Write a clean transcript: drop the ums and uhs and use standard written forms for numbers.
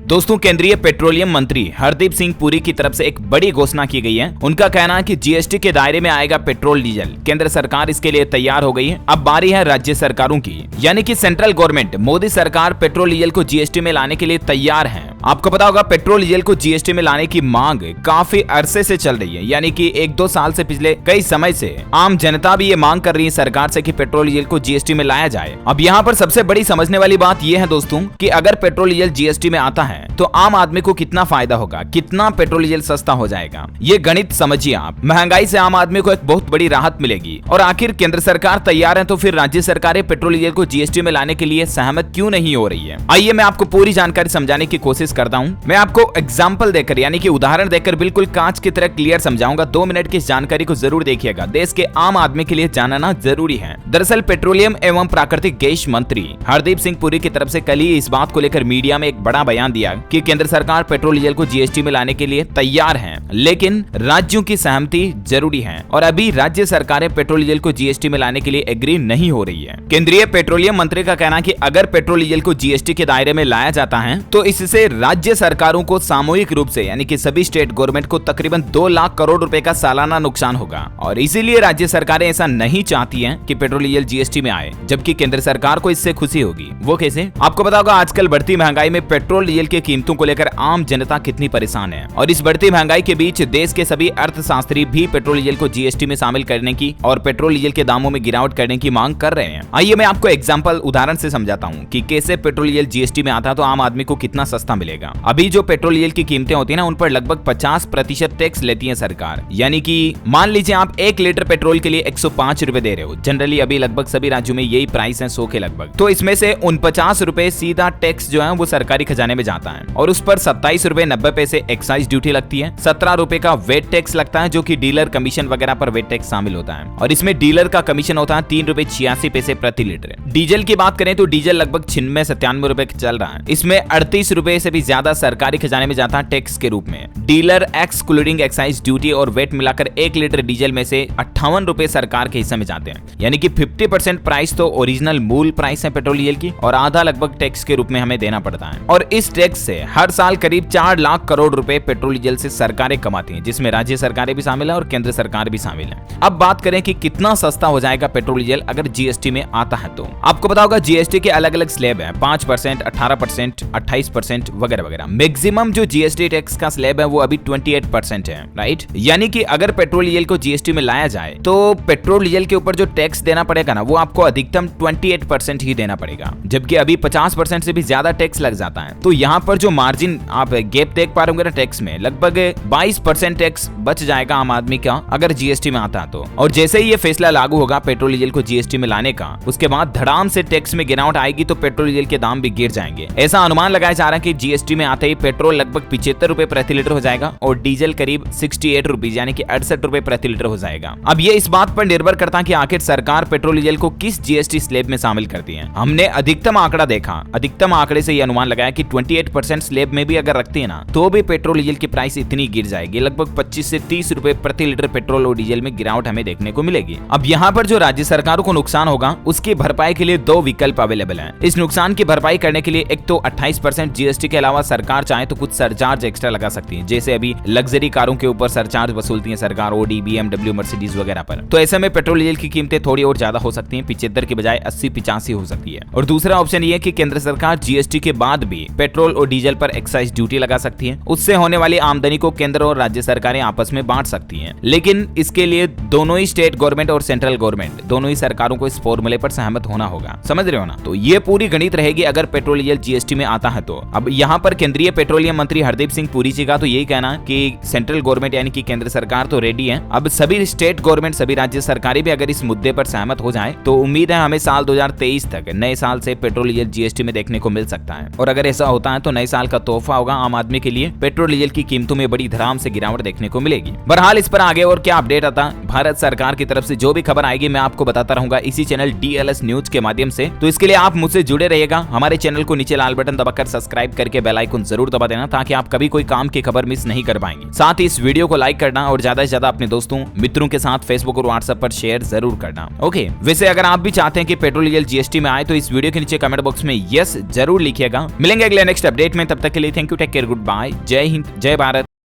दोस्तों, केंद्रीय पेट्रोलियम मंत्री हरदीप सिंह पुरी की तरफ से एक बड़ी घोषणा की गई है। उनका कहना है कि जीएसटी के दायरे में आएगा पेट्रोल डीजल। केंद्र सरकार इसके लिए तैयार हो गई है। अब बारी है राज्य सरकारों की, यानी कि सेंट्रल गवर्नमेंट मोदी सरकार पेट्रोल डीजल को जीएसटी में लाने के लिए तैयार है। आपको पता होगा पेट्रोल डीजल को जीएसटी में लाने की मांग काफी अरसे से चल रही है, यानी कि 1-2 साल से पिछले कई समय से आम जनता भी ये मांग कर रही है सरकार से कि पेट्रोल डीजल को जीएसटी में लाया जाए। अब यहाँ पर सबसे बड़ी समझने वाली बात यह है दोस्तों कि अगर पेट्रोल डीजल जीएसटी में आता है तो आम आदमी को कितना फायदा होगा, कितना पेट्रोल डीजल सस्ता हो जाएगा। ये गणित समझिए आप। महंगाई से आम आदमी को एक बहुत बड़ी राहत मिलेगी। और आखिर केंद्र सरकार तैयार है तो फिर राज्य सरकारें पेट्रोल डीजल को जीएसटी में लाने के लिए सहमत क्यों नहीं हो रही है? आइए मैं आपको पूरी जानकारी समझाने की कोशिश करता हूँ। मैं आपको एग्जाम्पल देकर यानी कि उदाहरण देकर बिल्कुल कांच की तरह क्लियर समझाऊंगा। 2 मिनट की इस जानकारी को जरूर देखिएगा, देश के आम आदमी के लिए जानना जरूरी है। दरअसल पेट्रोलियम एवं प्राकृतिक गैस मंत्री हरदीप सिंह पुरी की तरफ से कल ही इस बात को लेकर मीडिया में एक बड़ा बयान दिया कि केंद्र सरकार पेट्रोल डीजल को जीएसटी में लाने के लिए तैयार है, लेकिन राज्यों की सहमति जरूरी है। और अभी राज्य सरकारें पेट्रोल डीजल को जीएसटी में लाने के लिए एग्री नहीं हो रही है। केंद्रीय पेट्रोलियम मंत्री का कहना है कि अगर पेट्रोल डीजल को जीएसटी के दायरे में लाया जाता है तो इससे राज्य सरकारों को सामूहिक रूप से यानी कि सभी स्टेट गवर्नमेंट को तकरीबन 2 लाख करोड़ रुपए का सालाना नुकसान होगा। और इसीलिए राज्य सरकारें ऐसा नहीं चाहती हैं कि पेट्रोल डीजल जीएसटी में आए, जबकि केंद्र सरकार को इससे खुशी होगी। वो कैसे? आपको पता होगा आजकल बढ़ती महंगाई में पेट्रोल डीजल की कीमतों को लेकर आम जनता कितनी परेशान है। और इस बढ़ती महंगाई के बीच देश के सभी अर्थशास्त्री भी पेट्रोल डीजल को जीएसटी में शामिल करने की और पेट्रोल डीजल के दामों में गिरावट करने की मांग कर रहे हैं। आइए मैं आपको एग्जांपल उदाहरण से समझाता हूं कि कैसे पेट्रोल डीजल जीएसटी में आता तो आम आदमी को कितना सस्ता मिलेगा। अभी जो पेट्रोल डीजल की कीमतें होती है ना, उन पर लगभग 50% टैक्स लेती है सरकार। यानी कि मान लीजिए आप 1 लीटर पेट्रोल के लिए 105 रुपए दे रहे हो। जनरली अभी लगभग सभी राज्यों में यही प्राइस है 100 के लगभग। तो इसमें से 49 रुपए सीधा टैक्स जो है वो सरकारी खजाने में जाता है और उस पर 27 रुपए 90 पैसे एक्साइज ड्यूटी लगती है। 17 रुपए का वेट टैक्स लगता है, जो कि डीलर कमीशन वगैरह पर वेट टैक्स शामिल होता है। और इसमें डीलर का कमीशन होता है 3 रुपए 86 पैसे प्रति लीटर। डीजल की बात करें तो डीजल लगभग 96-97 रुपए चल रहा है। इसमें 38 रुपए से भी ज्यादा सरकारी खजाने में जाता है टैक्स के रूप में। डीलर एक्सक्लूडिंग एक्साइज ड्यूटी और वेट मिलाकर 1 लीटर डीजल में से 58 रुपए सरकार के हिस्से में जाते हैं। यानी कि 50% प्राइस तो ओरिजिनल मूल प्राइस है पेट्रोल डीजल की और आधा लगभग टैक्स के रूप में हमें देना पड़ता है। और इस टैक्स से हर साल करीब 4 लाख करोड़ रुपए पेट्रोल डीजल से सरकारें कमाती हैं, जिसमें राज्य सरकारें भी शामिल है और केंद्र सरकार भी शामिल है। अब बात करें कि कितना सस्ता हो जाएगा पेट्रोल डीजल अगर जीएसटी में आता है तो आपको पता होगा जीएसटी के अलग अलग स्लैब है, 5%, 18%, 28% वगैरह वगैरह। मैक्सिमम जो जीएसटी टैक्स का स्लैब है वो अभी 28% है, राइट। यानी कि अगर पेट्रोल डीजल को जीएसटी में लाया जाए तो पेट्रोल डीजल के ऊपर जो टैक्स देना पड़ेगा ना, वो आपको अधिकतम 28% ही देना पड़ेगा, जबकि अभी 50% से भी ज्यादा टैक्स लग जाता है। तो यहाँ पर जो मार्जिन आप गैप देख पा रहे होंगे ना टैक्स में, लगभग 22% टैक्स बच जाएगा आम आदमी का अगर जीएसटी में आता तो। और जैसे ही ये फैसला लागू होगा पेट्रोल डीजल को जीएसटी में लाने का, उसके बाद धड़ाम से टैक्स में गिरावट आएगी तो पेट्रोल डीजल के दाम भी गिर जाएंगे। ऐसा अनुमान लगाया जा रहा है कि जीएसटी में आते ही पेट्रोल लगभग 75 रुपए प्रति लीटर हो जाएगा और डीजल करीब 68 रुपीज यानी कि 68 रुपए प्रति लीटर हो जाएगा। अब ये इस बात पर निर्भर करता है कि आखिर सरकार पेट्रोल डीजल को किस जीएसटी स्लैब में शामिल करती है। हमने अधिकतम आंकड़ा देखा, अधिकतम आंकड़े से ये अनुमान लगाया कि 28% स्लैब में भी अगर रखती है ना तो भी पेट्रोल डीजल की प्राइस इतनी गिर जाएगी, लगभग 25 से 30 रुपए प्रति लीटर पेट्रोल और डीजल में गिरावट हमें देखने को मिलेगी। अब यहाँ पर जो राज्य सरकारों को नुकसान होगा उसकी भरपाई के लिए 2 विकल्प अवेलेबल हैं। इस नुकसान की भरपाई करने के लिए एक तो 28% जीएसटी के अलावा सरकार चाहे तो कुछ सरचार्ज एक्स्ट्रा लगा सकती है, जैसे अभी लग्जरी कारों के ऊपर सरचार्ज वसूलती है सरकार, ओडी, BMW, मर्सिडीज वगैरह पर। तो ऐसे में पेट्रोल डीजल की कीमतें थोड़ी और ज्यादा हो सकती हैं, 75 की बजाय 80-85 हो सकती है। और दूसरा ऑप्शन ये है कि केंद्र सरकार जीएसटी के बाद भी पेट्रोल और डीजल पर एक्साइज ड्यूटी लगा सकती है। उससे होने वाली आमदनी को केंद्र और राज्य सरकारें आपस में बांट सकती हैं, लेकिन इसके लिए दोनों ही स्टेट गवर्नमेंट और सेंट्रल गवर्नमेंट दोनों ही सरकारों को इस फॉर्मूले पर सहमत होना होगा। समझ रहे हो ना? तो ये पूरी गणित रहेगी अगर पेट्रोल डीजल जीएसटी में आता है तो। अब यहाँ पर केंद्रीय पेट्रोलियम मंत्री हरदीप सिंह पुरी जी का तो यही कहना कि सेंट्रल गवर्नमेंट यानी कि केंद्र सरकार तो रेडी है। अब सभी स्टेट गवर्नमेंट, सभी राज्य सरकारें भी अगर इस मुद्दे पर सहमत हो जाए तो उम्मीद है हमें साल 2023 तक नए साल से पेट्रोल डीजल जीएसटी में देखने को मिल सकता है। और अगर ऐसा होता है तो नए साल का तोहफा होगा आम आदमी के लिए, पेट्रोल डीजल की कीमतों में बड़ी धड़ाम से गिरावट देखने को मिलेगी। बहरहाल इस पर आगे और क्या अपडेट आता, भारत सरकार की तरफ से जो भी खबर आएगी मैं आपको बताता रहूंगा इसी चैनल DLS न्यूज के माध्यम से। तो इसके लिए आप मुझसे जुड़े रहिएगा। हमारे चैनल को नीचे लाल बटन दबाकर सब्सक्राइब करके बेल आइकन जरूर दबा देना ताकि आप कभी कोई काम की खबर मिस नहीं कर पाएंगे। साथ ही इस वीडियो को लाइक करना और ज्यादा से ज्यादा अपने दोस्तों मित्रों के साथ फेसबुक और व्हाट्सएप पर शेयर जरूर करना। ओके, वैसे अगर आप भी चाहते हैं कि पेट्रोल डीजल जीएसटी में आए तो इस वीडियो के नीचे कमेंट बॉक्स में यस जरूर लिखिएगा। मिलेंगे अगले नेक्स्ट अपडेट में, तब तक के लिए thank you, take care, good bye, जय हिंद, जय भारत।